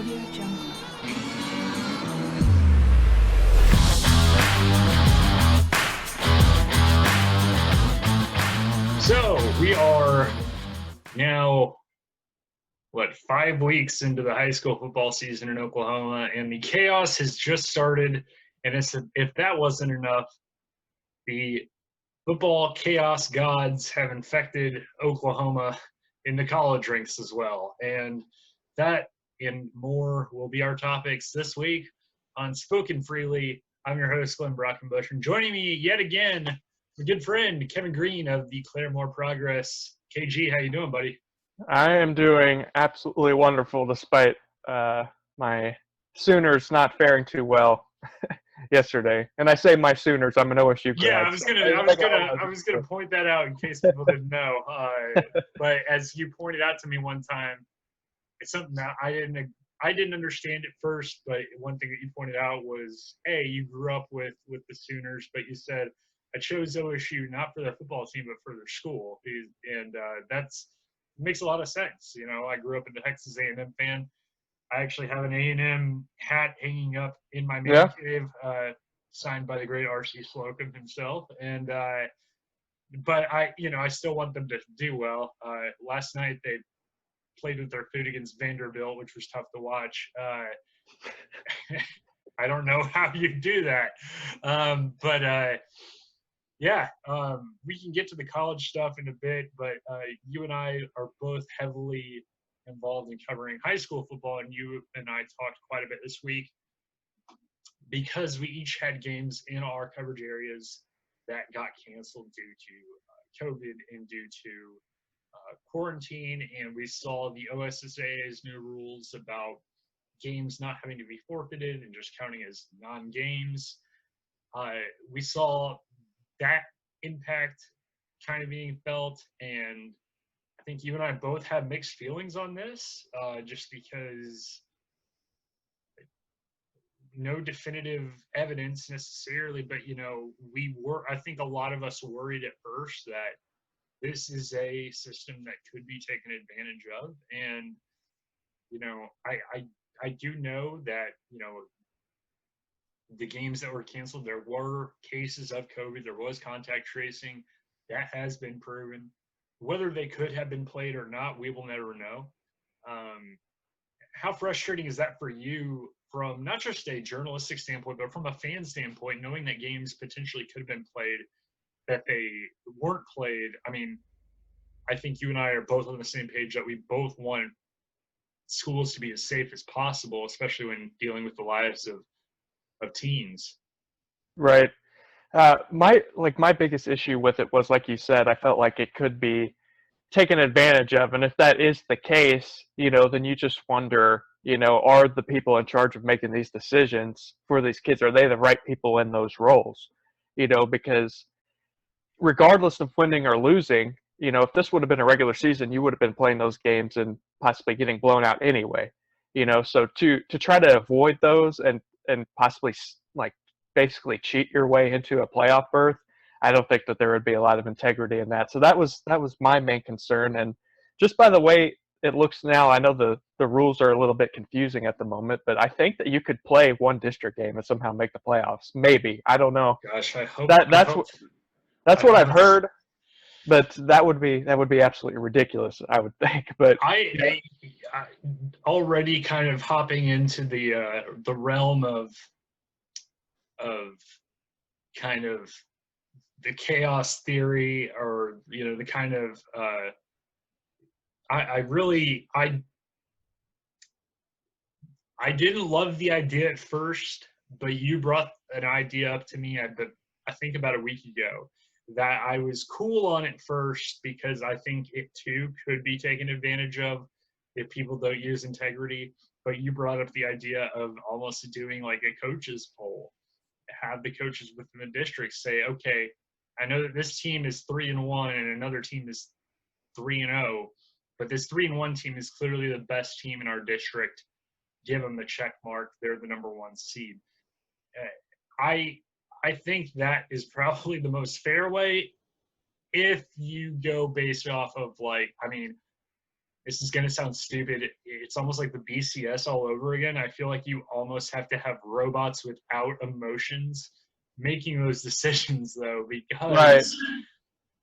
Audio Jungle. So we are now, 5 weeks into the high school football season in Oklahoma, and the chaos has just started. And if that wasn't enough, the football chaos gods have infected Oklahoma in the college ranks as well. And that and more will be our topics this week on SpOKen Freely. I'm your host, Glenn Brockenbush, and joining me yet again, my good friend, Kevin Green of the Claremore Progress. KG, how you doing, buddy? I am doing absolutely wonderful despite my Sooners not faring too well yesterday. And I say my Sooners, I'm an OSU grad. Yeah, I was gonna point that out in case people didn't know. But as you pointed out to me one time, it's something that I didn't understand at first. But one thing that you pointed out was, hey, you grew up with the Sooners, but you said I chose OSU not for their football team, but for their school, and that's makes a lot of sense. You know, I grew up a Texas A&M fan. I actually have an A&M hat hanging up in my man cave, signed by the great SpOKen himself. And but I still want them to do well. Last night they played with their food against Vanderbilt, which was tough to watch. I don't know how you do that, but. We can get to the college stuff in a bit, but you and I are both heavily involved in covering high school football, and you and I talked quite a bit this week because we each had games in our coverage areas that got canceled due to COVID and due to quarantine, and we saw the OSSAA's new rules about games not having to be forfeited and just counting as non-games. We saw that impact kind of being felt, and I think you and I both have mixed feelings on this, just because no definitive evidence necessarily, but I think a lot of us worried at first that this is a system that could be taken advantage of. And I do know that the games that were canceled, there were cases of COVID, there was contact tracing. That has been proven. Whether they could have been played or not, we will never know. How frustrating is that for you from not just a journalistic standpoint, but from a fan standpoint, knowing that games potentially could have been played, that they weren't played? I mean, I think you and I are both on the same page that we both want schools to be as safe as possible, especially when dealing with the lives of teens. Right. My biggest issue with it was, like you said, I felt like it could be taken advantage of. And if that is the case, then you just wonder, are the people in charge of making these decisions for these kids, are they the right people in those roles? Because regardless of winning or losing, if this would have been a regular season, you would have been playing those games and possibly getting blown out anyway. So to try to avoid those and possibly basically cheat your way into a playoff berth, I don't think that there would be a lot of integrity in that. So that was my main concern. And just by the way it looks now, I know the rules are a little bit confusing at the moment, but I think that you could play one district game and somehow make the playoffs. Maybe. I don't know. Gosh, I hope that's what I've heard. But that would be absolutely ridiculous, I would think. But I already kind of hopping into the realm of kind of the chaos theory, or the kind of I didn't love the idea at first, but you brought an idea up to me I think about a week ago that I was cool on at first, because I think it too could be taken advantage of if people don't use integrity. But you brought up the idea of almost doing like a coaches poll, have the coaches within the district say, okay, I know that this team is 3-1 and another team is 3-0, but this 3-1 team is clearly the best team in our district. Give them the check mark. They're the number one seed. I think that is probably the most fair way if you go based off of this is going to sound stupid it's almost like the BCS all over again. I feel like you almost have to have robots without emotions making those decisions, though, Right. because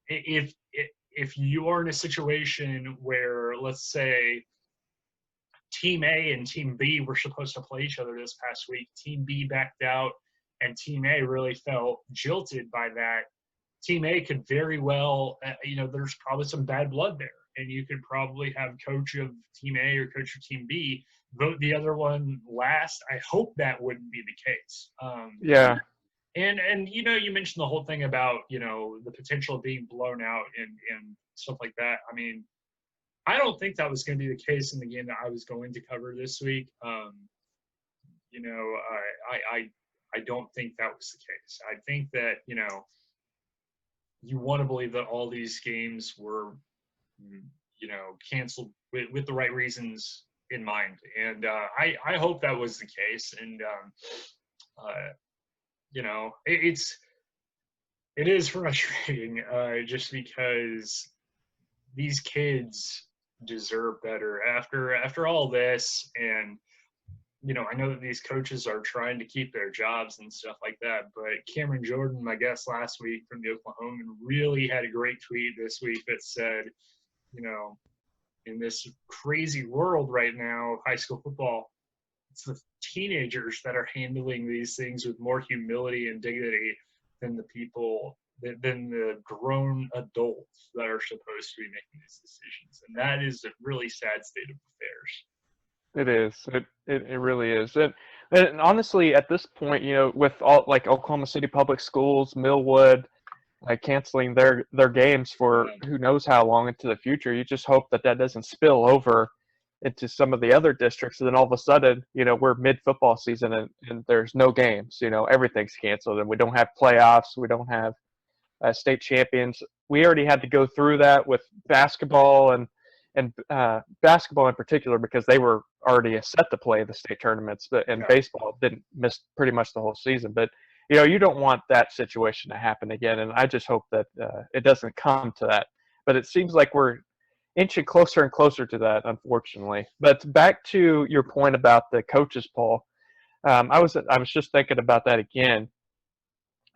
if you are in a situation where, let's say, Team A and Team B were supposed to play each other this past week, Team B backed out, and Team A really felt jilted by that. Team A could very well, there's probably some bad blood there, and you could probably have coach of Team A or coach of Team B vote the other one last. I hope that wouldn't be the case. Yeah. And you mentioned the whole thing about the potential of being blown out and stuff like that. I mean, I don't think that was going to be the case in the game that I was going to cover this week. I don't think that was the case. I think that you want to believe that all these games were canceled with the right reasons in mind, and I hope that was the case. And it is frustrating just because these kids deserve better after all this. And I know that these coaches are trying to keep their jobs and stuff like that, but Cameron Jordan, my guest last week from the Oklahoman, really had a great tweet this week that said, in this crazy world right now of high school football, it's the teenagers that are handling these things with more humility and dignity than the grown adults that are supposed to be making these decisions. And that is a really sad state of affairs. It is. It really is. And honestly, at this point, with all like Oklahoma City Public Schools, Millwood, like canceling their games for who knows how long into the future, you just hope that doesn't spill over into some of the other districts. And then all of a sudden, we're mid-football season and there's no games. Everything's canceled, and we don't have playoffs. We don't have state champions. We already had to go through that with basketball and basketball in particular, because they were already set to play the state tournaments, and baseball didn't miss pretty much the whole season. But you don't want that situation to happen again, and I just hope that it doesn't come to that. But it seems like we're inching closer and closer to that, unfortunately. But back to your point about the coaches poll, I was just thinking about that again.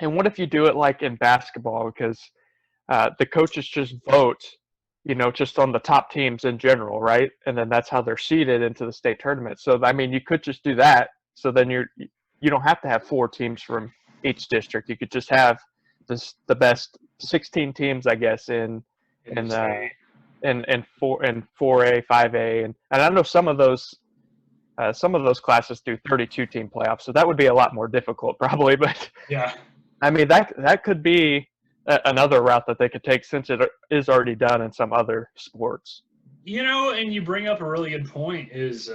And what if you do it like in basketball, because the coaches just vote, just on the top teams in general, right? And then that's how they're seeded into the state tournament. So, I mean, you could just do that. So then you don't have to have 4 teams from each district. You could just have the best 16 teams, I guess, in 4A, 5A, and I know some of those classes do 32 team playoffs. So that would be a lot more difficult, probably. But yeah, I mean that could be another route that they could take, since it is already done in some other sports. And you bring up a really good point is,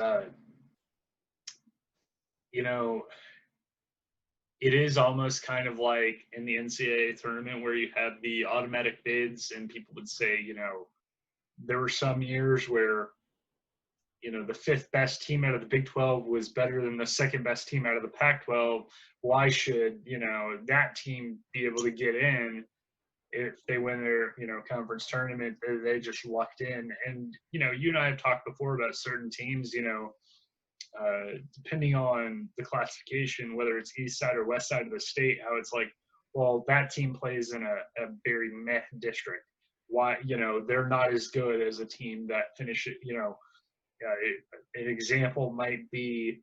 it is almost kind of like in the NCAA tournament where you have the automatic bids, and people would say, there were some years where, the 5th best team out of the Big 12 was better than the 2nd best team out of the Pac-12. Why should, that team be able to get in if they win their, conference tournament? They just lucked in. And, you and I have talked before about certain teams, depending on the classification, whether it's east side or west side of the state, how it's like, well, that team plays in a very meh district. Why, they're not as good as a team that finishes, an example might be,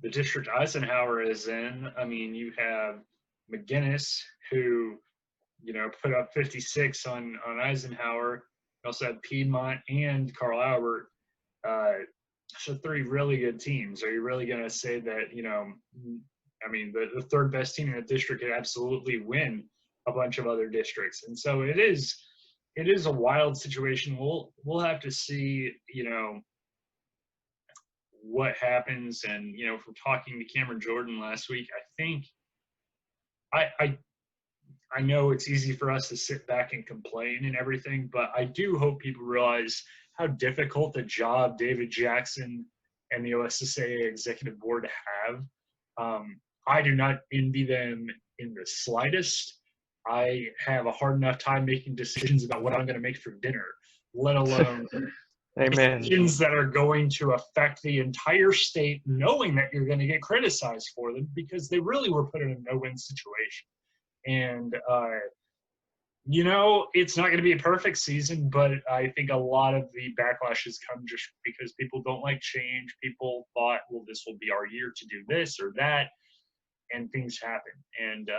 the district Eisenhower is in. I mean, you have McGinnis, who, put up 56 on Eisenhower. You also have Piedmont and Carl Albert. So 3 really good teams. Are you really going to say that, I mean, the 3rd best team in the district could absolutely win a bunch of other districts? And so it is a wild situation. We'll have to see, what happens. And, from talking to Cameron Jordan last week, I think I know it's easy for us to sit back and complain and everything, but I do hope people realize how difficult a job David Jackson and the OSSAA executive board have. I do not envy them in the slightest. I have a hard enough time making decisions about what I'm going to make for dinner, let alone Amen. decisions that are going to affect the entire state, knowing that you're going to get criticized for them because they really were put in a no-win situation. And, it's not going to be a perfect season, but I think a lot of the backlash has come just because people don't like change. People thought, well, this will be our year to do this or that, and things happen. And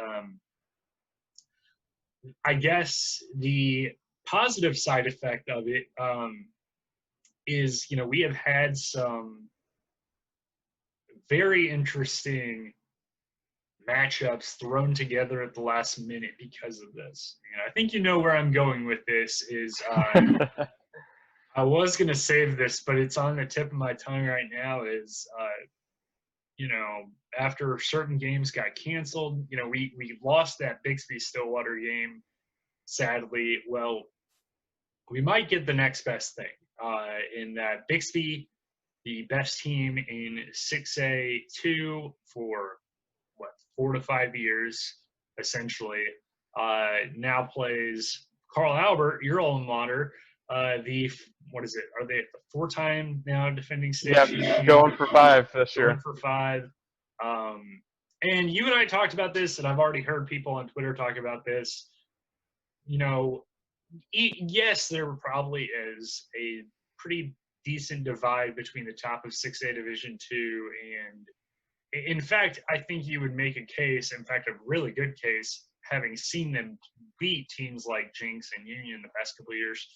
I guess the positive side effect of it is, we have had some very interesting matchups thrown together at the last minute because of this. And I think you know where I'm going with this is I was going to save this, but it's on the tip of my tongue right now is, after certain games got canceled, we lost that Bixby-Stillwater game, sadly. Well, we might get the next best thing in that Bixby, the best team in 6A2 for 4 to 5 years, essentially, now plays Carl Albert, your alma mater. Are they the 4-time now defending state champion? Going for 5 this year. Going for 5. And you and I talked about this, and I've already heard people on Twitter talk about this. Yes, there probably is a pretty decent divide between the top of 6A Division II and, in fact, I think you would make a case, in fact, a really good case, having seen them beat teams like Jinx and Union the past couple of years.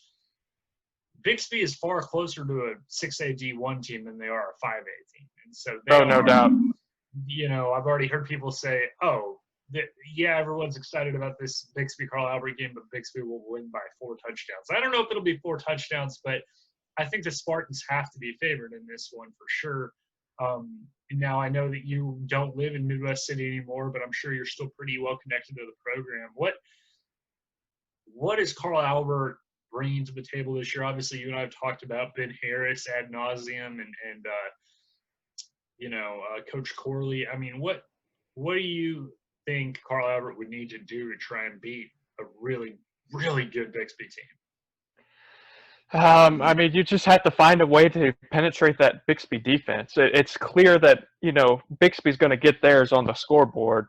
Bixby is far closer to a 6A D1 team than they are a 5A team. And so no doubt. I've already heard people say, everyone's excited about this Bixby-Carl Albert game, but Bixby will win by 4 touchdowns. I don't know if it'll be 4 touchdowns, but I think the Spartans have to be favored in this one for sure. Now, I know that you don't live in Midwest City anymore, but I'm sure you're still pretty well connected to the program. What is Carl Albert bringing to the table this year? Obviously, you and I have talked about Ben Harris ad nauseum and Coach Corley. I mean, what do you think Carl Albert would need to do to try and beat a really, really good Bixby team? You just have to find a way to penetrate that Bixby defense. It's clear that, Bixby's going to get theirs on the scoreboard.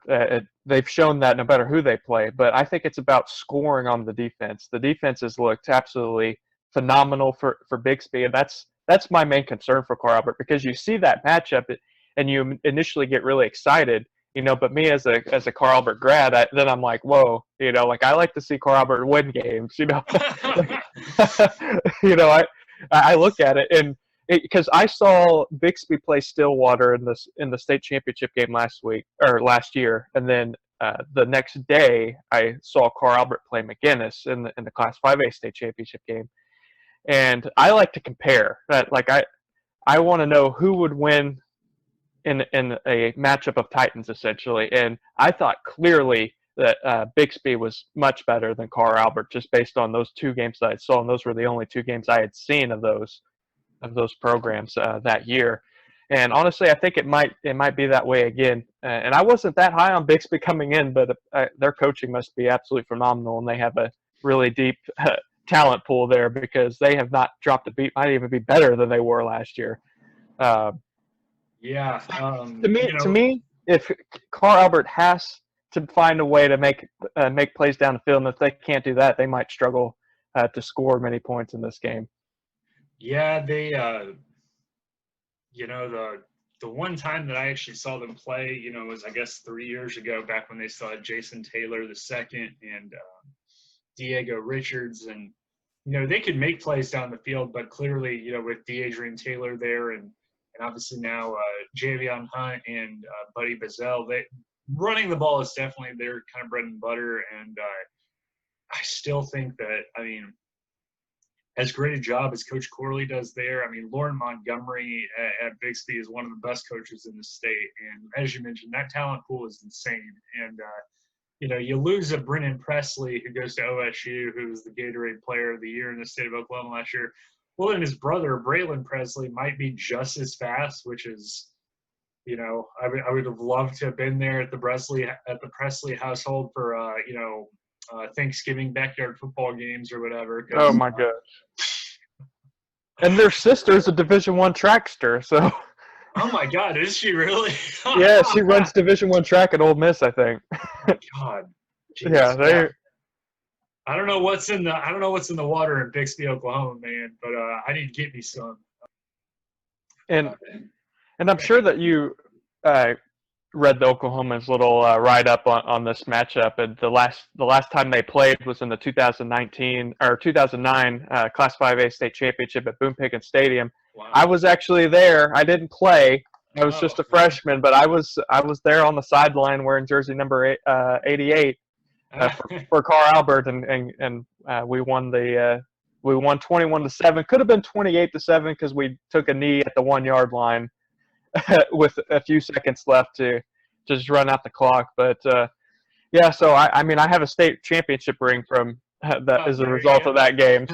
They've shown that no matter who they play. But I think it's about scoring on the defense. The defense has looked absolutely phenomenal for Bixby, and that's my main concern for Carl Albert, because you see that matchup and you initially get really excited. But me as a Carl Albert grad, then I'm like, whoa, I like to see Carl Albert win games, I look at it and because I saw Bixby play Stillwater in the state championship game last year, and then the next day I saw Carl Albert play McGinnis in the Class 5A state championship game, and I like to compare that. I want to know who would win in a matchup of Titans, essentially. And I thought clearly that Bixby was much better than Carl Albert, just based on those 2 games that I saw, and those were the only 2 games I had seen of those programs that year. And honestly, I think it might be that way again. And I wasn't that high on Bixby coming in, but their coaching must be absolutely phenomenal, and they have a really deep talent pool there, because they have not dropped a beat. Might even be better than they were last year. To me, if Carl Albert has to find a way to make plays down the field, and if they can't do that, they might struggle to score many points in this game. Yeah, they, the one time that I actually saw them play, was I guess 3 years ago, back when they still had Jason Taylor II and Diego Richards, and they could make plays down the field, but clearly, with DeAdrian Taylor there and obviously now Javion Hunt and Buddy Bazell, running the ball is definitely their kind of bread and butter. And I still think that, as great a job as Coach Corley does there, Lauren Montgomery at Bixby is one of the best coaches in the state. And as you mentioned, that talent pool is insane. And, you lose a Brennan Presley who goes to OSU, who was the Gatorade Player of the Year in the state of Oklahoma last year. Well, and his brother, Braylon Presley, might be just as fast, which is, I would have loved to have been there at the Presley household for, Thanksgiving backyard football games or whatever. Oh, my gosh. And their sister's a Division I trackster, so. Oh my God, is she really? Yeah, she runs Division I track at Ole Miss, I think. Oh my God. Jeez. Yeah, they. I don't know what's in the water in Bixby, Oklahoma, man. But I need to get me some. And I'm sure that you read the Oklahoma's little write-up on this matchup. And the last time they played was in the 2009 Class 5A state championship at Boone Pickens Stadium. Wow. I was actually there. I didn't play. I was just a freshman, but I was there on the sideline wearing jersey number 88 for Carl Albert, and we won 21-7. Could have been 28-7 because we took a knee at the 1 yard line with a few seconds left to just run out the clock. But yeah, so I mean I have a state championship ring from that as a result of that game.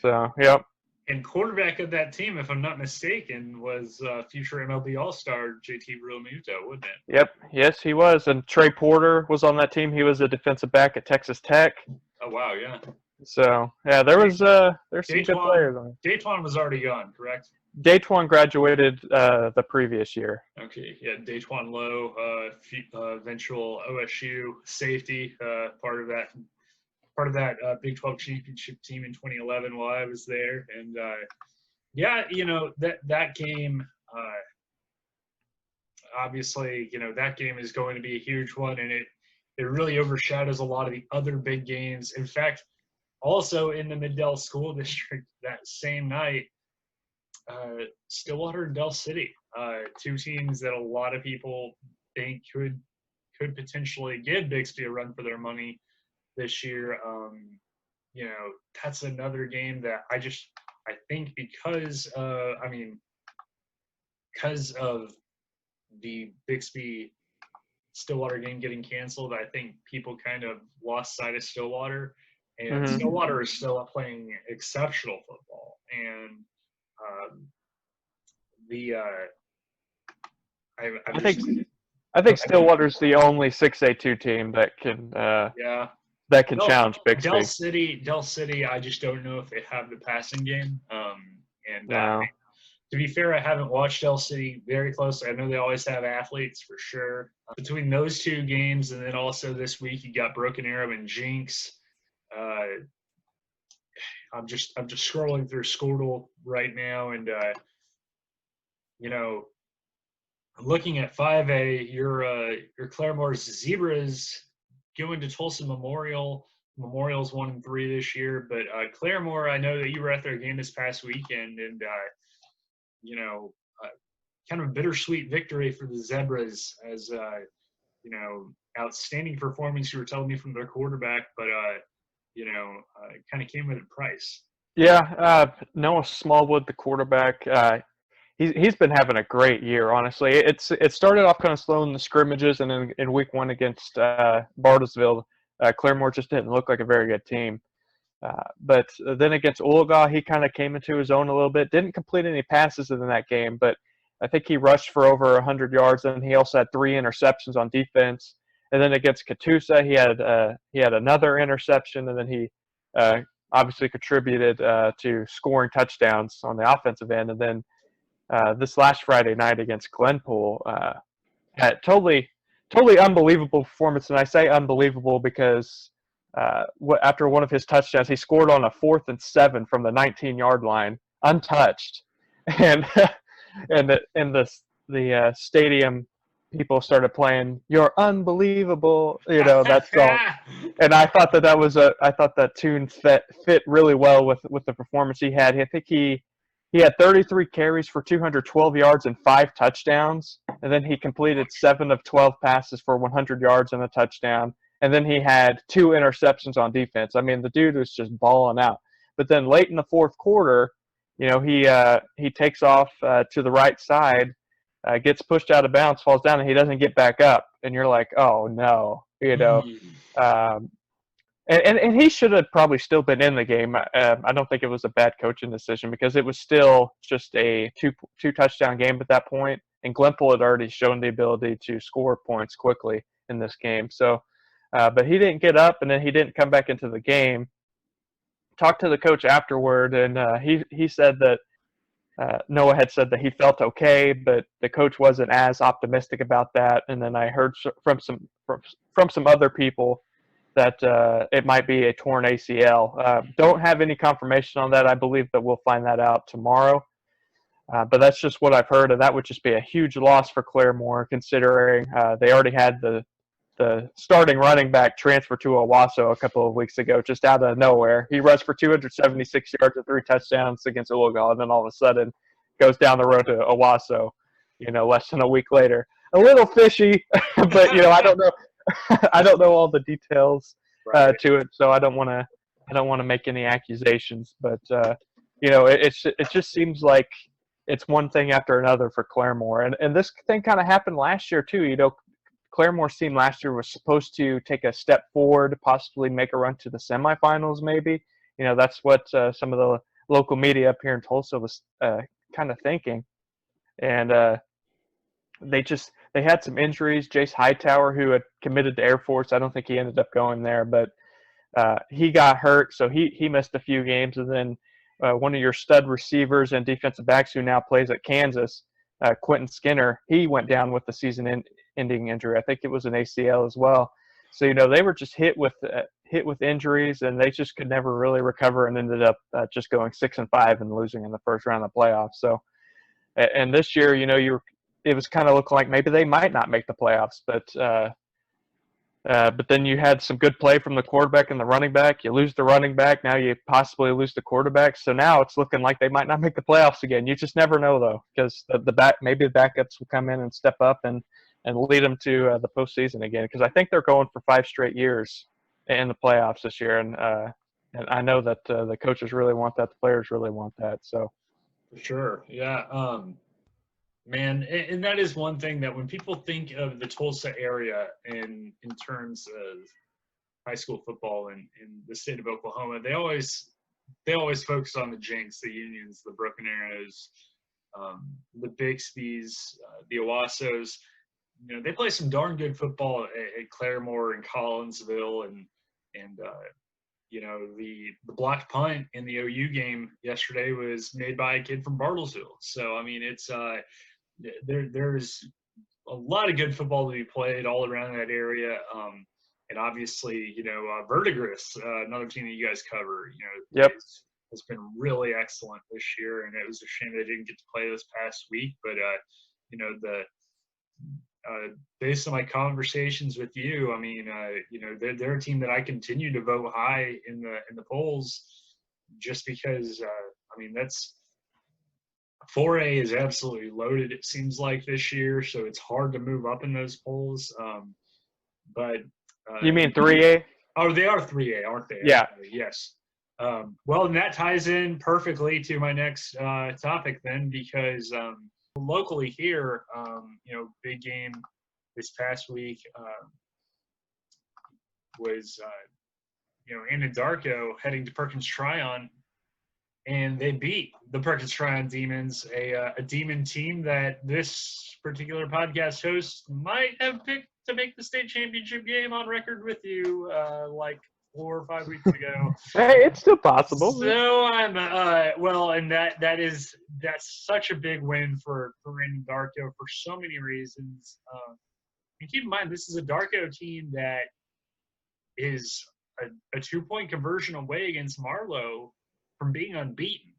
So yep. And quarterback of that team, if I'm not mistaken, was future MLB All-Star JT Realmuto, wasn't it? Yep. Yes, he was. And Trey Porter was on that team. He was a defensive back at Texas Tech. Oh wow, yeah. So yeah, there's some good players on it. Daytwan was already gone, correct? Daytwan graduated the previous year. Okay, yeah, Daytwan Lowe, eventual OSU safety, part of that Big 12 championship team in 2011 while I was there. And yeah, that game, obviously, that game is going to be a huge one, and it really overshadows a lot of the other big games. In fact, also in the Mid-Del School District that same night, Stillwater and Del City, two teams that a lot of people think could potentially give Bixby a run for their money this year. That's another game that I think because of the Bixby Stillwater game getting canceled, I think people kind of lost sight of Stillwater, and Stillwater is still playing exceptional football. And I think Stillwater's the only 6A2 team that can challenge Bixby. Del City, I just don't know if they have the passing game. To be fair, I haven't watched Del City very closely. I know they always have athletes for sure. Between those two games, and then also this week you got Broken Arrow and Jinx. I'm just scrolling through Squirtle right now, and looking at 5A, your Claremore's Zebras going to Tulsa Memorial. Memorial's 1-3 this year, but Claremore, I know that you were at their game this past weekend, and kind of a bittersweet victory for the Zebras, as outstanding performance you were telling me from their quarterback, but it kind of came with a price. Yeah, Noah Smallwood, the quarterback, he's been having a great year. Honestly, it started off kind of slow in the scrimmages, and then in week 1 against Bartlesville, Claremore just didn't look like a very good team. But then against Oologah, he kind of came into his own a little bit. Didn't complete any passes in that game, but I think he rushed for over 100 yards, and he also had 3 interceptions on defense. And then against Catoosa, he had another interception, and then he obviously contributed to scoring touchdowns on the offensive end. And then this last Friday night against Glenpool, had totally unbelievable performance. And I say unbelievable because after one of his touchdowns, he scored on a 4th and 7 from the 19-yard line, untouched, and the stadium people started playing "You're Unbelievable," that song, and I thought that tune fit really well with the performance he had. I think he had 33 carries for 212 yards and 5 touchdowns, and then he completed 7 of 12 passes for 100 yards and a touchdown. And then he had 2 interceptions on defense. I mean, the dude was just balling out. But then late in the 4th quarter, he takes off to the right side, gets pushed out of bounds, falls down, and he doesn't get back up. And you're like, oh no, And he should have probably still been in the game. I don't think it was a bad coaching decision because it was still just a two touchdown game at that point, and Glenpool had already shown the ability to score points quickly in this game. So. But he didn't get up, and then he didn't come back into the game talked to the coach afterward, and he said that Noah had said that he felt okay, but the coach wasn't as optimistic about that. And then I heard from some other people that it might be a torn ACL. Don't have any confirmation on that. I believe that we'll find that out tomorrow. But that's just what I've heard, and that would just be a huge loss for Claremore, considering they already had the starting running back transfer to Owasso a couple of weeks ago, just out of nowhere. He rushed for 276 yards and 3 touchdowns against Oologah, and then all of a sudden goes down the road to Owasso, less than a week later. A little fishy, but I don't know. I don't know all the details to it, so I don't want to make any accusations. But it just seems like it's one thing after another for Claremore, and this thing kind of happened last year too. Claremore's team last year was supposed to take a step forward, possibly make a run to the semifinals maybe. That's what some of the local media up here in Tulsa was kind of thinking. And they had some injuries. Jace Hightower, who had committed to Air Force, I don't think he ended up going there, but he got hurt, so he missed a few games. And then one of your stud receivers and defensive backs who now plays at Kansas, Quentin Skinner, he went down with the season-ending injury. I think it was an ACL as well. So they were just hit with injuries, and they just could never really recover, and ended up just going 6-5 and losing in the first round of the playoffs. So, and this year, it was kind of looking like maybe they might not make the playoffs, but then you had some good play from the quarterback and the running back. You lose the running back. Now you possibly lose the quarterback. So now it's looking like they might not make the playoffs again. You just never know, though, because maybe the backups will come in and step up and lead them to the postseason again. Because I think they're going for 5 straight years in the playoffs this year, and I know that the coaches really want that. The players really want that. So for sure, yeah. Man, and that is one thing that when people think of the Tulsa area in terms of high school football in the state of Oklahoma, they always focus on the Jinx, the Unions, the Broken Arrows, the Bixbys, the Owassos. They play some darn good football at Claremore and Collinsville, and the blocked punt in the OU game yesterday was made by a kid from Bartlesville. So I mean, it's there's a lot of good football to be played all around that area. And obviously, Verdigris, another team that you guys cover, yep, has been really excellent this year. And it was a shame they didn't get to play this past week. But, based on my conversations with you, I mean, they're a team that I continue to vote high in the polls, just because, that's 4A is absolutely loaded, it seems like, this year, so it's hard to move up in those polls. But you mean 3A? Oh, they are 3A, aren't they? Yeah. Yes. Well, and that ties in perfectly to my next topic then, because locally here, big game this past week was, Anadarko heading to Perkins Tryon, and they beat the Perkins Tryon Demons, a Demon team that this particular podcast host might have picked to make the state championship game on record with you like 4 or 5 weeks ago. Hey, it's still possible. So I'm and that's such a big win for Anadarko for so many reasons. And keep in mind, this is a Darko team that is a 2-point conversion away against Marlowe from being unbeaten.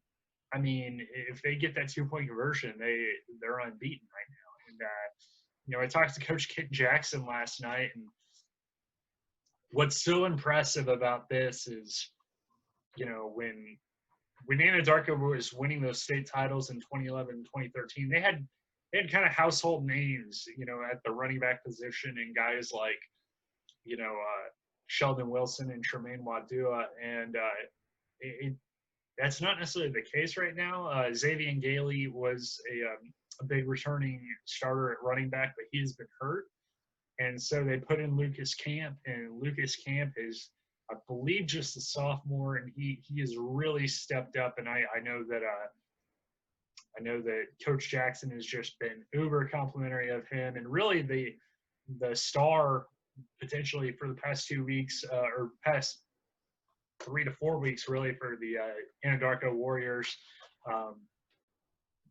I mean, if they get that 2-point conversion, they're unbeaten right now. And I talked to Coach Kit Jackson last night, and what's so impressive about this is, when Anadarko was winning those state titles in 2011 and 2013, they had kind of household names, at the running back position, and guys like, Sheldon Wilson and Tremaine Wadua, and that's not necessarily the case right now. Xavier Gailey was a big returning starter at running back, but he has been hurt. And so they put in Lucas Camp, and Lucas Camp is, I believe, just a sophomore, and he has really stepped up. And I know that Coach Jackson has just been uber complimentary of him, and really the star potentially for the past 2 weeks or past 3 to 4 weeks really for the Anadarko Warriors.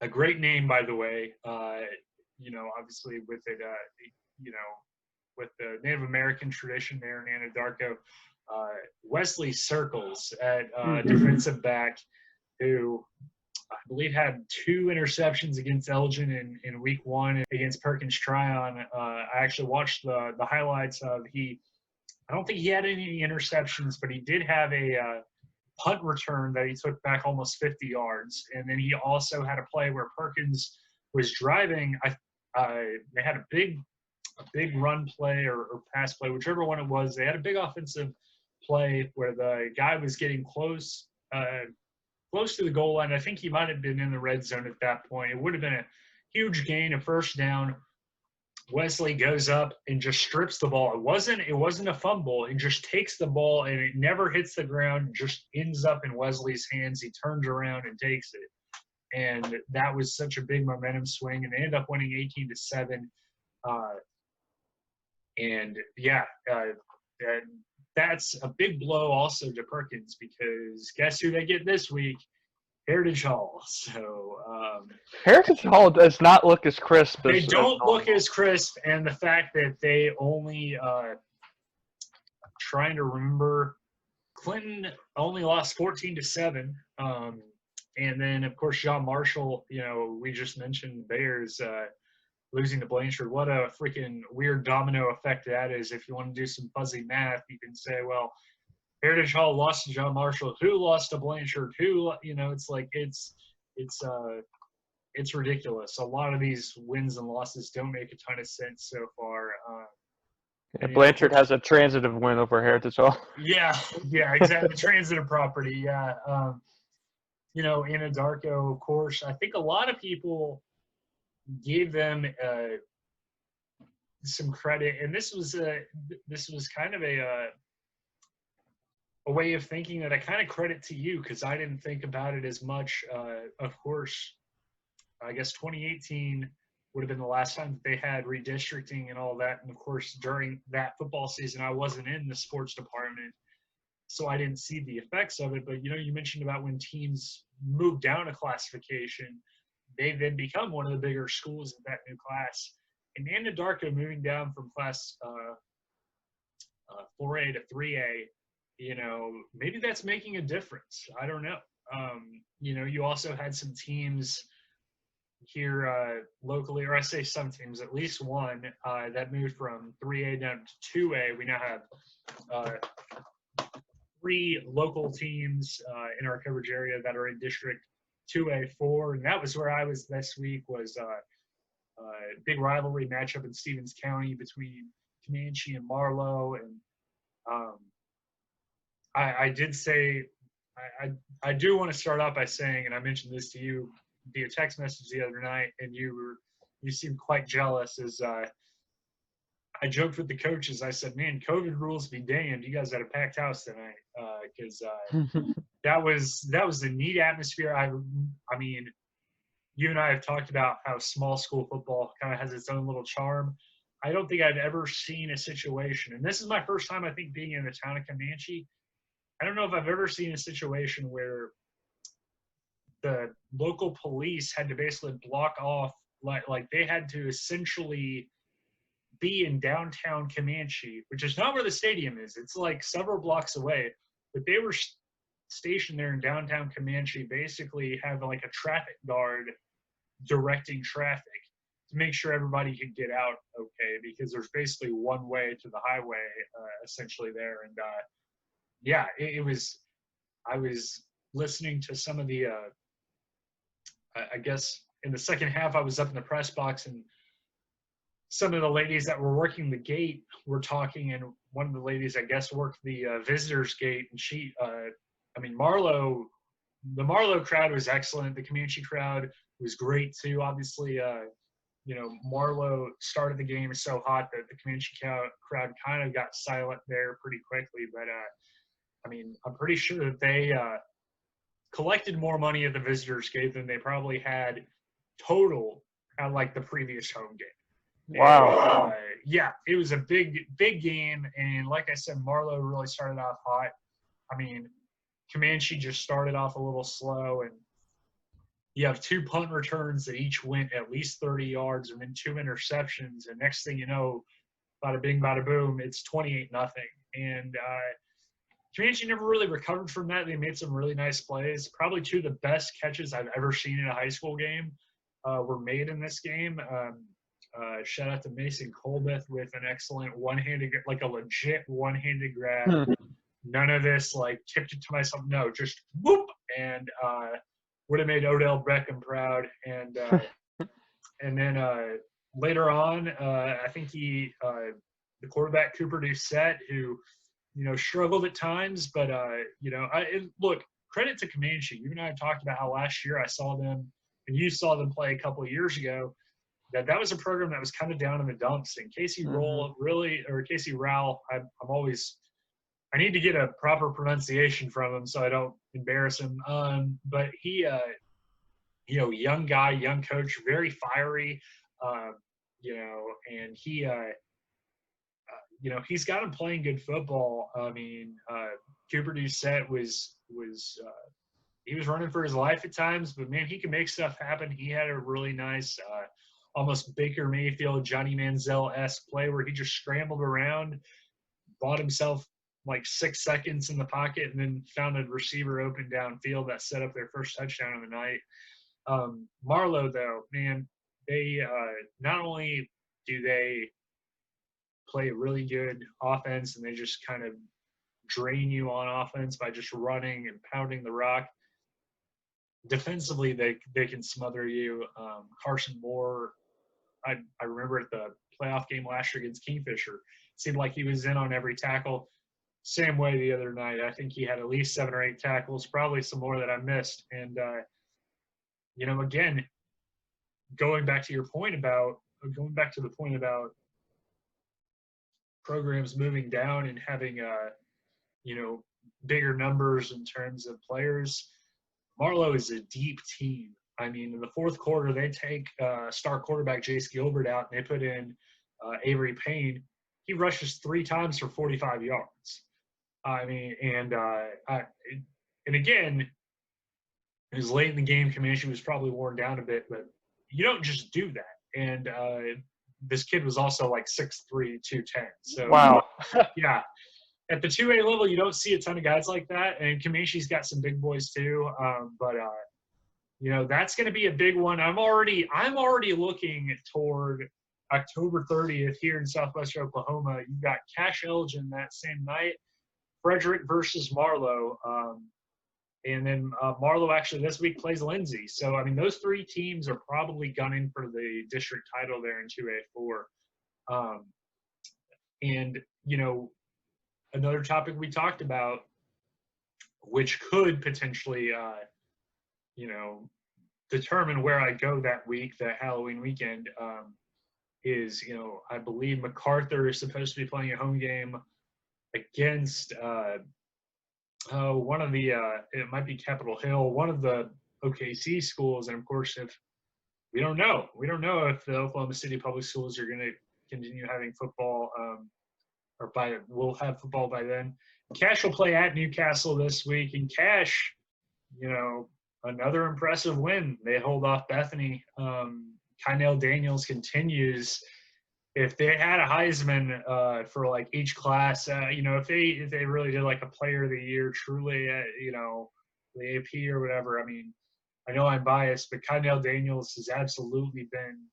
A great name, by the way. Obviously with it, with the Native American tradition there in Anadarko. Wesley Circles at defensive back, who I believe had 2 interceptions against Elgin in week 1 against Perkins Tryon. I actually watched the highlights of I don't think he had any interceptions, but he did have a punt return that he took back almost 50 yards. And then he also had a play where Perkins was driving. They had a big run play or pass play, whichever one it was. They had a big offensive play where the guy was getting close to the goal line. I think he might have been in the red zone at that point. It would have been a huge gain, a first down. Wesley goes up and just strips the ball. It wasn't a fumble. It just takes the ball and it never hits the ground, just ends up in Wesley's hands. He turns around and takes it. And that was such a big momentum swing, and they ended up winning 18-7. That's a big blow also to Perkins, because guess who they get this week? Heritage Hall. So Heritage Hall does not look as crisp. They don't look as crisp, and the fact that they only trying to remember, Clinton only lost 14-7, and then of course John Marshall. We just mentioned Bears losing to Blanchard. What a freaking weird domino effect that is. If you want to do some fuzzy math, you can say, well, Heritage Hall lost to John Marshall. Who lost to Blanchard? It's like it's ridiculous. A lot of these wins and losses don't make a ton of sense so far. Blanchard has a transitive win over Heritage Hall. Yeah, exactly. Transitive property. Yeah. Anadarko, of course. I think a lot of people gave them some credit, and this was kind of a way of thinking that I kind of credit to you, because I didn't think about it as much. Of course, I guess 2018 would have been the last time that they had redistricting and all that. And of course, during that football season, I wasn't in the sports department, so I didn't see the effects of it. But, you mentioned about when teams move down a classification, they then become one of the bigger schools in that new class. And Anadarko moving down from class 4A to 3A, maybe that's making a difference. I don't know. You also had some teams here locally, or I say some teams, at least one, that moved from 3A down to 2A. We now have 3 local teams in our coverage area that are in District 2A4, and that was where I was this week. Was a big rivalry matchup in Stevens County between Comanche and Marlowe. And I did say I do want to start out by saying, and I mentioned this to you via text message the other night, and you seemed quite jealous, as I joked with the coaches. I said, man, COVID rules be damned, you guys had a packed house tonight, because that was a neat atmosphere. I mean, you and I have talked about how small school football kind of has its own little charm. I don't think I've ever seen a situation, and this is my first time, I think, being in the town of Comanche. I don't know if I've ever seen a situation where the local police had to basically block off, like they had to essentially be in downtown Comanche, which is not where the stadium is. It's like several blocks away, but they were stationed there in downtown Comanche, basically have like a traffic guard directing traffic to make sure everybody could get out okay, because there's basically one way to the highway essentially there. And it was, I was listening to some of the I guess in the second half I was up in the press box, and some of the ladies that were working the gate were talking, and one of the ladies, I guess, worked the visitors gate, and she the Marlowe crowd was excellent. The Comanche crowd was great too. Obviously, Marlowe started the game so hot that the Comanche crowd kind of got silent there pretty quickly. But I'm pretty sure that they collected more money at the visitors gate than they probably had total at like the previous home game. Wow. And, it was a big game, and like I said, Marlowe really started off hot. I mean, Comanche just started off a little slow, and you have 2 punt returns that each went at least 30 yards and then 2 interceptions. And next thing you know, bada bing, bada boom, it's 28-0. And Comanche never really recovered from that. They made some really nice plays. Probably 2 of the best catches I've ever seen in a high school game were made in this game. Shout out to Mason Colbeth with an excellent one-handed, like a legit one-handed grab. None of this like tipped it to myself. No, just whoop, and would have made Odell Beckham proud. And then later on, I think the quarterback Cooper Doucette, who struggled at times, but look, credit to Comanche. You and I have talked about how last year I saw them, and you saw them play a couple of years ago. That was a program that was kind of down in the dumps. And Casey Rowell, I need to get a proper pronunciation from him so I don't embarrass him. But he, young guy, young coach, very fiery, and he, he's got him playing good football. I mean, Cooper Doucette he was running for his life at times, but man, he can make stuff happen. He had a really nice, almost Baker Mayfield, Johnny Manziel-esque play where he just scrambled around, bought himself like 6 seconds in the pocket, and then found a receiver open downfield that set up their first touchdown of the night. Marlowe, though, man, they not only do they play a really good offense and they just kind of drain you on offense by just running and pounding the rock. Defensively, they can smother you. Carson Moore, I remember at the playoff game last year against Kingfisher, seemed like he was in on every tackle. Same way the other night. I think he had at least 7 or 8 tackles, probably some more that I missed. And, again, going back to the point about programs moving down and having, bigger numbers in terms of players, Marlowe is a deep team. I mean, in the fourth quarter, they take star quarterback Jace Gilbert out, and they put in Avery Payne. He rushes 3 times for 45 yards. I mean, and again, it was late in the game. Comanche was probably worn down a bit, but you don't just do that. And this kid was also like 6'3", 210. So wow, yeah. At the 2A level, you don't see a ton of guys like that, and Comanche's got some big boys too. But that's going to be a big one. I'm already looking toward October 30th here in Southwestern Oklahoma. You've got Cash Elgin that same night, Frederick versus Marlowe, and then Marlowe actually this week plays Lindsay. So I mean, those 3 teams are probably gunning for the district title there in 2A4. And another topic we talked about, which could potentially, determine where I go that week, that Halloween weekend, is, I believe MacArthur is supposed to be playing a home game against one of the, it might be Capitol Hill, one of the OKC schools. And of course, we don't know if the Oklahoma City Public Schools are going to continue having football, we'll have football by then. Cash will play at Newcastle this week, and Cash, another impressive win. They hold off Bethany. Kynell Daniels continues. If they had a Heisman for like each class, if they really did like a Player of the Year, truly, the AP or whatever. I mean, I know I'm biased, but Kynell Daniels has absolutely been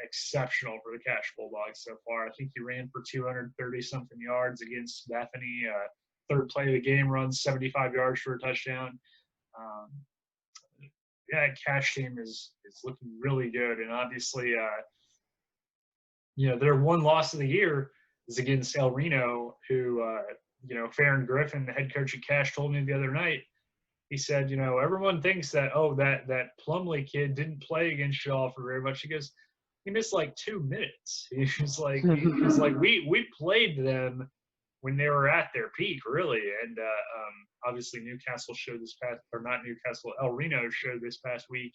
exceptional for the Cash Bulldogs so far. I think he ran for 230-something yards against Bethany. Third play of the game, runs 75 yards for a touchdown. Cash team is looking really good, and obviously, their one loss of the year is against El Reno, who, Farron Griffin, the head coach of Cash, told me the other night. He said, everyone thinks that that Plumlee kid didn't play against y'all for very much. He goes, he missed like 2 minutes. He was like, we played them when they were at their peak, really. And obviously Newcastle showed this past, or not Newcastle, El Reno showed this past week.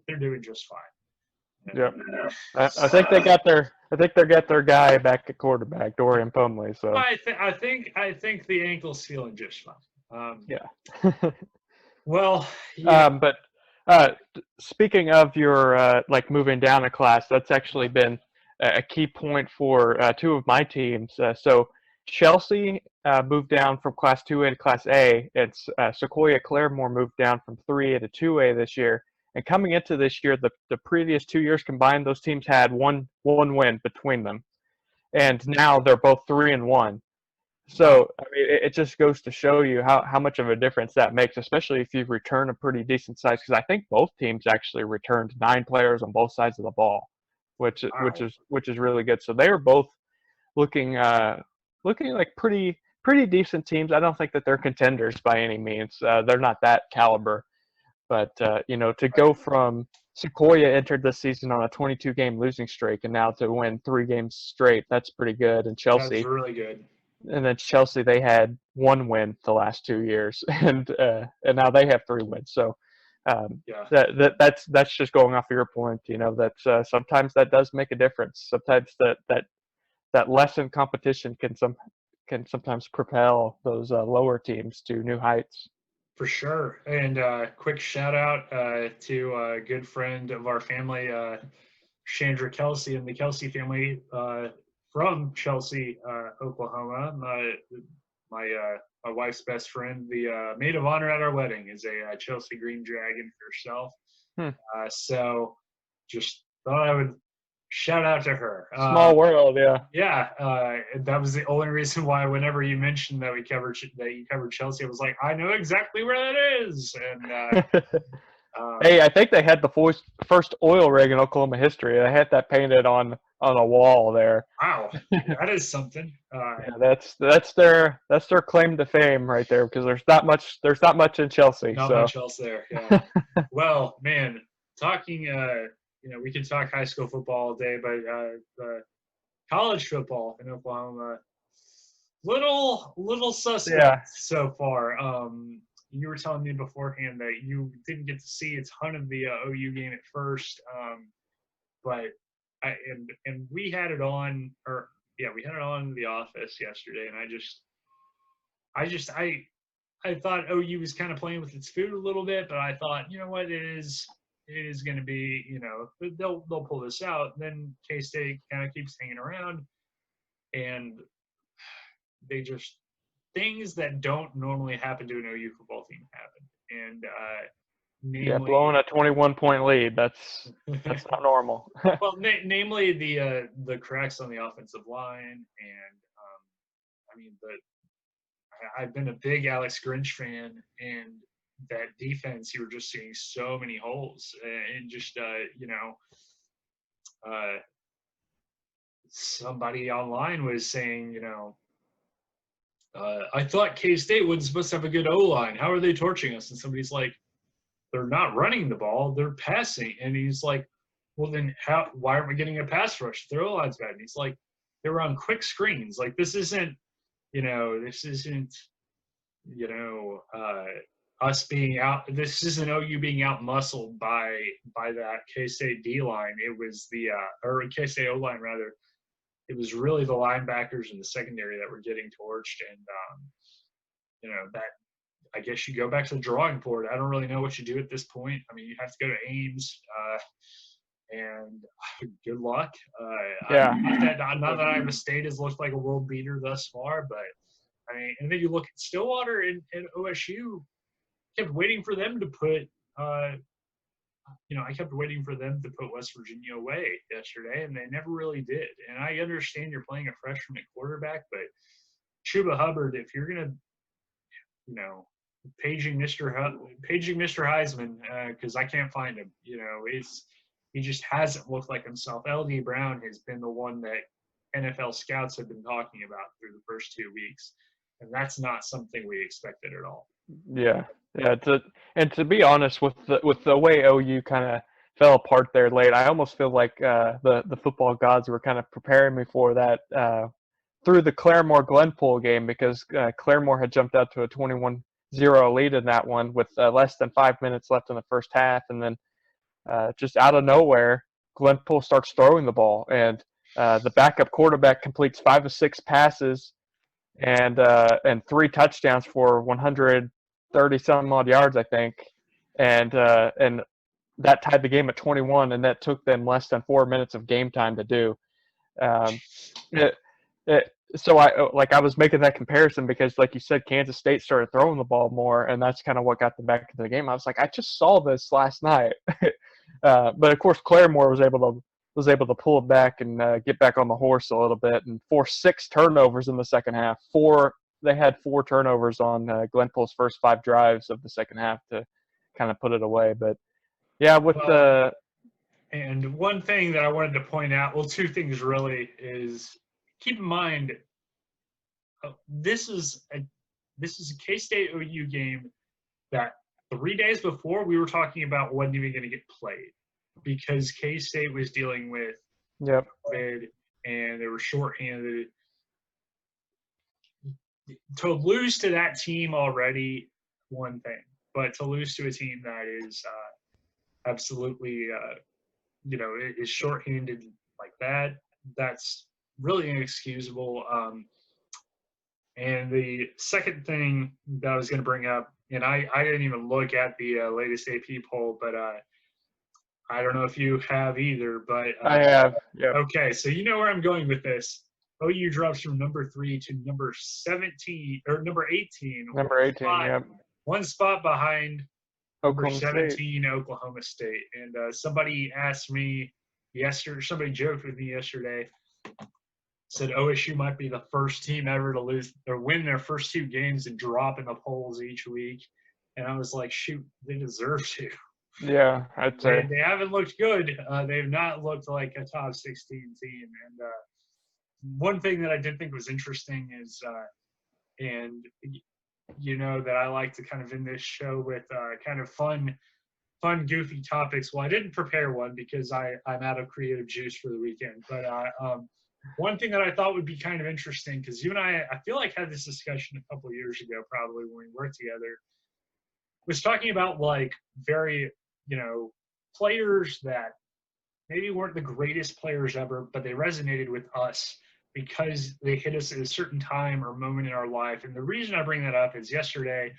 They're doing just fine. Yep. I think they got their guy back at quarterback, Dorian Plumlee. So I think the ankle's feeling just fine. yeah. Well, yeah. But speaking of your like moving down a class, that's actually been a key point for two of my teams. So Chelsea moved down from Class 2A to Class A. It's Sequoia Claremore moved down from 3A to 2A this year. And coming into this year, the previous 2 years combined, those teams had one win between them, and now they're both 3-1. So I mean, it just goes to show you how much of a difference that makes, especially if you return a pretty decent size. Because I think both teams actually returned 9 players on both sides of the ball, which is really good. So they are both looking like pretty decent teams. I don't think that they're contenders by any means. They're not that caliber. But, to go from Sequoia entered this season on a 22-game losing streak and now to win 3 games straight, that's pretty good. And Chelsea, that's really good. And then Chelsea, they had 1 win the last 2 years, and now they have 3 wins. So that's just going off of your point. That sometimes that does make a difference. Sometimes that lessened competition can sometimes propel those lower teams to new heights. For sure. And quick shout out to a good friend of our family, Chandra Kelsey, and the Kelsey family from Chelsea, Oklahoma. My wife's best friend, the maid of honor at our wedding, is a Chelsea Green Dragon herself. So just thought I would shout out to her. Small world, yeah. Yeah, that was the only reason why whenever you mentioned that you covered Chelsea, I was like, I know exactly where that is. And hey, I think they had the first oil rig in Oklahoma history. They had that painted on a wall there. Wow, that is something. Yeah, that's their claim to fame right there, because there's not much in Chelsea. Not much else there. Yeah. Well, man, talking. We can talk high school football all day, but college football in Oklahoma, little suspect so far. You were telling me beforehand that you didn't get to see a ton of the OU game at first, but we had it on, we had it on in the office yesterday, and I thought OU was kind of playing with its food a little bit, but I thought, you know what, it is going to be, they'll pull this out. And then K-State kind of keeps hanging around, and they just, things that don't normally happen to an OU football team happen. And namely, blowing a 21-point lead, that's not normal. Well, namely the cracks on the offensive line, and I've been a big Alex Grinch fan, and that defense, you were just seeing so many holes, and just somebody online was saying, I thought K-State wasn't supposed to have a good O-line. How are they torching us? And somebody's like, they're not running the ball, they're passing. And he's like, well, then why aren't we getting a pass rush? Their O-line's bad. And he's like, they were on quick screens. Like, this isn't us being out. This isn't OU being out muscled by that K-State D-line. It was or K-State O-line rather. It was really the linebackers in the secondary that were getting torched, and that, I guess you go back to the drawing board. I don't really know what you do at this point. I mean, you have to go to Ames, and good luck. Not that Iowa State has looked like a world beater thus far, but I mean, and then you look at Stillwater and OSU. Kept waiting for them to put, I kept waiting for them to put West Virginia away yesterday, and they never really did. And I understand you're playing a freshman at quarterback, but Chuba Hubbard, if you're gonna, paging Mr. Heisman, because I can't find him. He just hasn't looked like himself. LD Brown has been the one that NFL scouts have been talking about through the first 2 weeks, and that's not something we expected at all. Yeah. To be honest, with the way OU kind of fell apart there late, I almost feel like the football gods were kind of preparing me for that through the Claremore-Glenpool game, because Claremore had jumped out to a 21-0 lead in that one with less than 5 minutes left in the first half, and then just out of nowhere, Glenpool starts throwing the ball, and the backup quarterback completes 5 of 6 passes and 3 touchdowns for 130 some odd yards, I think, and that tied the game at 21, and that took them less than 4 minutes of game time to do. It, so I was making that comparison because, like you said, Kansas State started throwing the ball more, and that's kind of what got them back into the game. I was like, I just saw this last night, but of course Claremore was able to pull it back and get back on the horse a little bit and force 6 turnovers in the second half. They had 4 turnovers on Glenpool's first 5 drives of the second half to kind of put it away. But yeah, and one thing that I wanted to point out, well, 2 things really, is keep in mind this is a K-State OU game that 3 days before we were talking about wasn't even going to get played because K-State was dealing with COVID and they were shorthanded. To lose to that team already, one thing, but to lose to a team that is absolutely is shorthanded like that, that's really inexcusable. And the second thing that I was going to bring up, and I didn't even look at the latest AP poll, but I don't know if you have either, but I have. Yep. Okay, so you know where I'm going with this. OU drops from number 3 to number 17 or number 18. Number 18, yep. One spot behind number Oklahoma 17, State. Oklahoma State. And somebody asked me yesterday, somebody joked with me yesterday, said OSU might be the first team ever to lose or win their first 2 games and drop in the polls each week. And I was like, shoot, they deserve to. Yeah, I'd say. They haven't looked good. They've not looked like a top 16 team. And one thing that I did think was interesting is, and you know that I like to kind of end this show with kind of fun, goofy topics. Well, I didn't prepare one because I'm out of creative juice for the weekend. But one thing that I thought would be kind of interesting, because you and I feel like had this discussion a couple of years ago, probably when we worked together, was talking about like very, players that maybe weren't the greatest players ever, but they resonated with us because they hit us at a certain time or moment in our life. And the reason I bring that up is yesterday,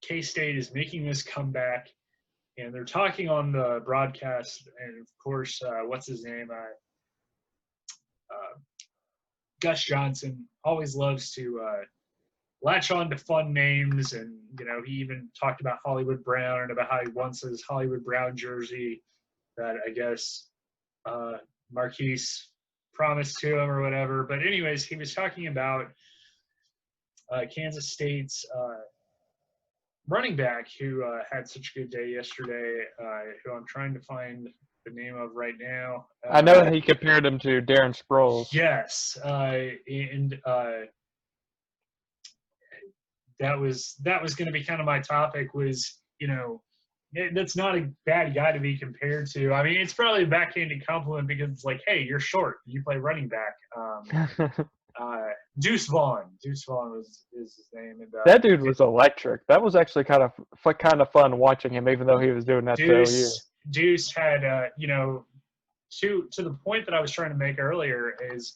K-State is making this comeback, and they're talking on the broadcast, and of course, what's his name? Gus Johnson always loves to latch on to fun names, and he even talked about Hollywood Brown and about how he wants his Hollywood Brown jersey that I guess Marquise promised to him or whatever. But anyways, he was talking about Kansas State's running back who had such a good day yesterday, who I'm trying to find the name of right now. I know he compared him to Darren Sproles. Yes, and that was going to be kind of my topic. Was that's not a bad guy to be compared to. I mean, it's probably a backhanded compliment because it's like, hey, you're short, you play running back. Deuce Vaughn is his name. And, that dude was electric. That was actually kind of fun watching him, even though he was doing that to OU. Deuce had, to the point that I was trying to make earlier is,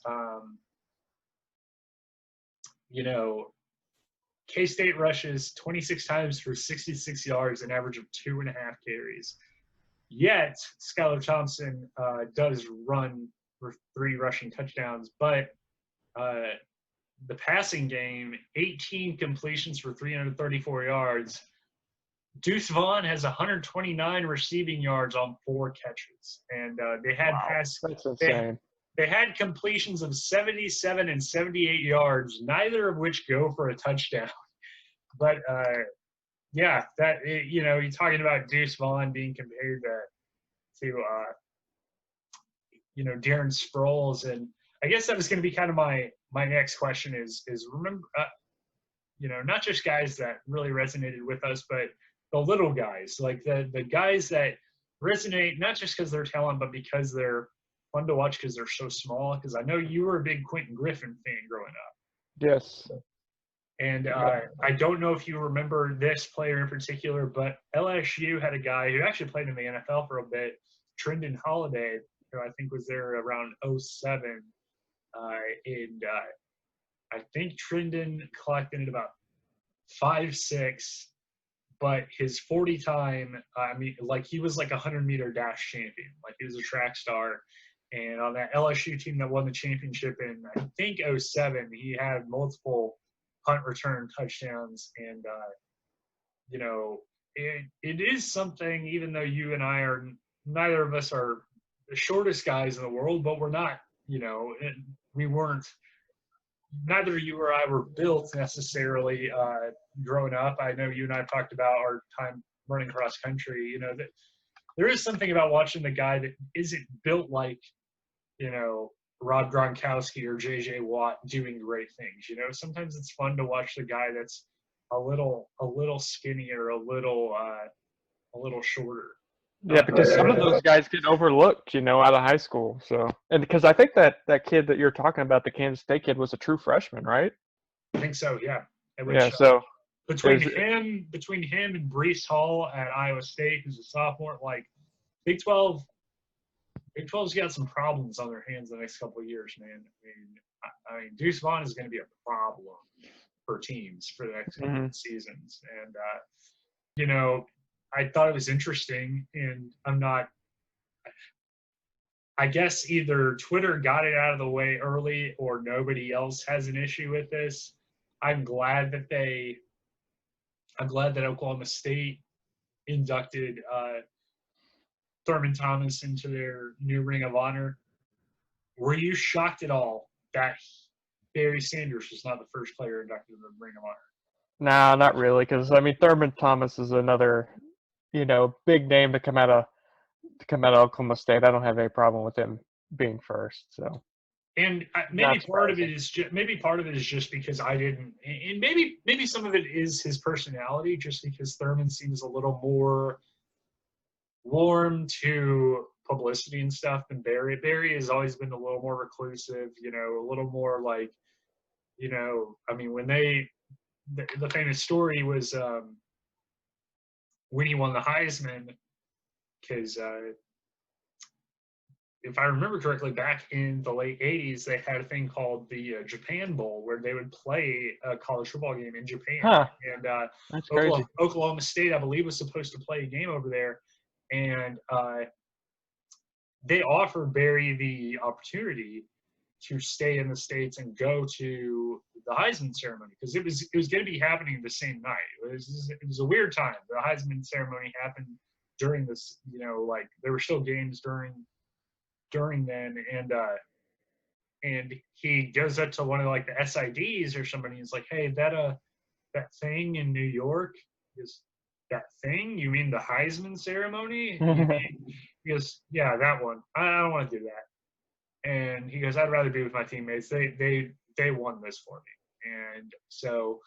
K-State rushes 26 times for 66 yards, an average of 2.5 carries. Yet, Skylar Thompson does run for 3 rushing touchdowns, but the passing game, 18 completions for 334 yards. Deuce Vaughn has 129 receiving yards on 4 catches, and they had That's insane. They had completions of 77 and 78 yards, neither of which go for a touchdown. But you're talking about Deuce Vaughn being compared to Darren Sproles, and I guess that was going to be kind of my next question is remember, not just guys that really resonated with us, but the little guys, like the guys that resonate not just because they're talent, but because they're fun to watch because they're so small. Because I know you were a big Quentin Griffin fan growing up. Yes. And I don't know if you remember this player in particular, but LSU had a guy who actually played in the NFL for a bit, Trendon Holiday, who I think was there around 07. And I think Trendon collected at about 5'6", but his 40 time, I mean, like he was like a 100-meter dash champion. Like he was a track star. And on that LSU team that won the championship in, I think, 07, he had multiple punt return touchdowns. And, you know, it is something, even though you and I are, neither of us are the shortest guys in the world, but we're not, you know, we weren't, neither you or I were built necessarily growing up. I know you and I have talked about our time running cross country, you know, that there is something about watching the guy that isn't built like, you know, Rob Gronkowski or J.J. Watt doing great things. You know, sometimes it's fun to watch the guy that's a little skinnier, a little shorter. Yeah, because some of those guys get overlooked, you know, out of high school. So, and because I think that kid that you're talking about, the Kansas State kid, was a true freshman, right? I think so. Yeah. Yeah. So between him and Breece Hall at Iowa State, who's a sophomore, like Big 12's got some problems on their hands the next couple of years, man. I mean, Deuce Vaughn is going to be a problem for teams for the next couple of seasons. And, you know, I thought it was interesting, and I guess either Twitter got it out of the way early or nobody else has an issue with this. I'm glad that Oklahoma State inducted Thurman Thomas into their new Ring of Honor. Were you shocked at all that Barry Sanders was not the first player inducted into the Ring of Honor? Nah, not really, because I mean Thurman Thomas is another, you know, big name to come out of Oklahoma State. I don't have any problem with him being first. So, and maybe part of it is just because I didn't, and maybe some of it is his personality, just because Thurman seems a little more warm to publicity and stuff than Barry. Barry has always been a little more reclusive, you know, a little more like, you know, I mean, when the famous story was when he won the Heisman, because if I remember correctly, back in the late 80s, they had a thing called the Japan Bowl, where they would play a college football game in Japan. Huh. And That's crazy. Oklahoma State, I believe, was supposed to play a game over there. And they offered Barry the opportunity to stay in the States and go to the Heisman ceremony, because it was going to be happening the same night. It was a weird time. The Heisman ceremony happened during this, you know, like there were still games during then, and he goes up to one of like the SIDs or somebody. He's like, "Hey, that thing in New York is that thing? You mean the Heisman ceremony?" He goes, "Yeah, that one. I don't want to do that." And he goes, "I'd rather be with my teammates. They won this for me." And so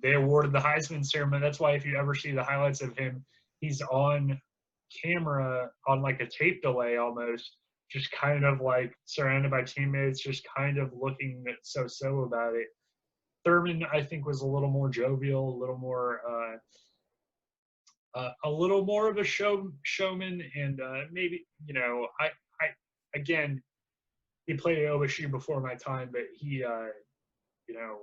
they awarded the Heisman ceremony. That's why if you ever see the highlights of him, he's on camera on like a tape delay almost, just kind of like surrounded by teammates, just kind of looking so about it. Thurman, I think, was a little more jovial, a little more of a showman, and maybe, you know, I again, he played at OSU before my time, but he, you know,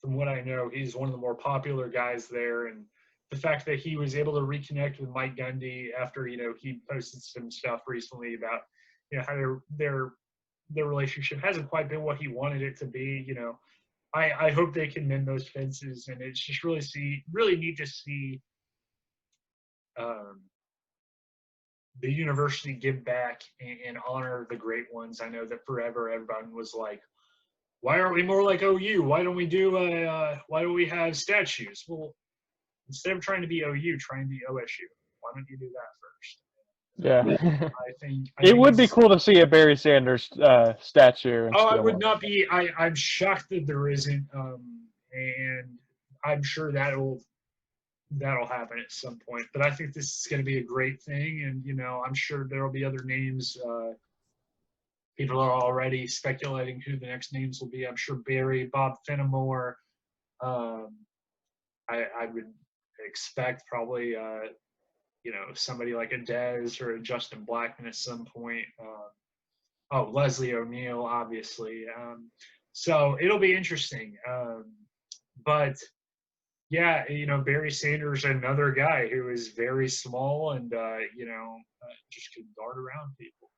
from what I know, he's one of the more popular guys there, and the fact that he was able to reconnect with Mike Gundy after, you know, he posted some stuff recently about, you know, how their relationship hasn't quite been what he wanted it to be. You know, I hope they can mend those fences, and it's just really neat to see the university give back and honor the great ones. I know that forever everyone was like, why aren't we more like OU? Why don't we have statues? Well, instead of trying to be OU, try and be OSU. Why don't you do that first? Yeah. I think it would be cool to see a Barry Sanders statue. I would not be. I'm shocked that there isn't, and I'm sure that'll happen at some point. But I think this is going to be a great thing, and you know, I'm sure there will be other names. People are already speculating who the next names will be. I'm sure Barry, Bob Fenimore, I would expect probably somebody like a Dez or a Justin Blackman at some point. Leslie O'Neal, obviously. So it'll be interesting. But yeah, Barry Sanders, another guy who is very small and just can dart around people.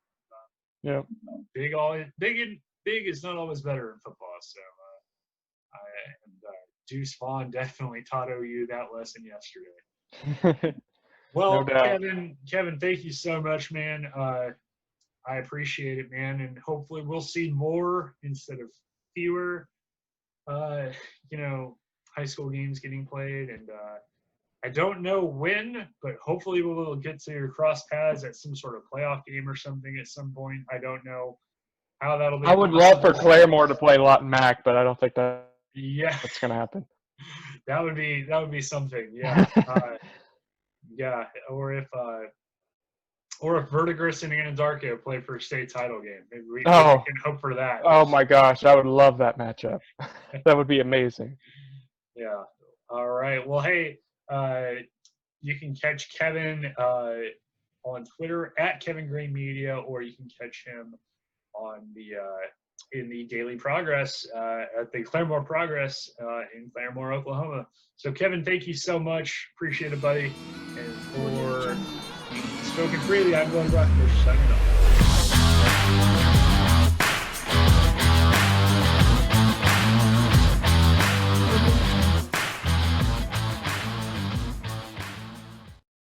Yeah. Big is not always better in football. So Deuce Vaughn definitely taught OU that lesson yesterday. Well, No Kevin, thank you so much, man. I appreciate it, man, and hopefully we'll see more instead of fewer. High school games getting played, and I don't know when, but hopefully we'll get to cross paths at some sort of playoff game or something at some point. I don't know how that'll be. I would love for Claremore to play Lawton Mack, but I don't think that's going to happen. That would be something. Yeah. Yeah. Or if Verdigris and Anadarko play for a state title game, maybe we can hope for that. Oh my gosh, I would love that matchup. That would be amazing. Yeah. All right. Well, hey, you can catch Kevin on Twitter at Kevin Green Media, or you can catch him on in the Daily Progress at the Claremore Progress in Claremore, Oklahoma. So, Kevin, thank you so much. Appreciate it, buddy. And for SpOKen Freely, I'm Glenn Bruckner signing off.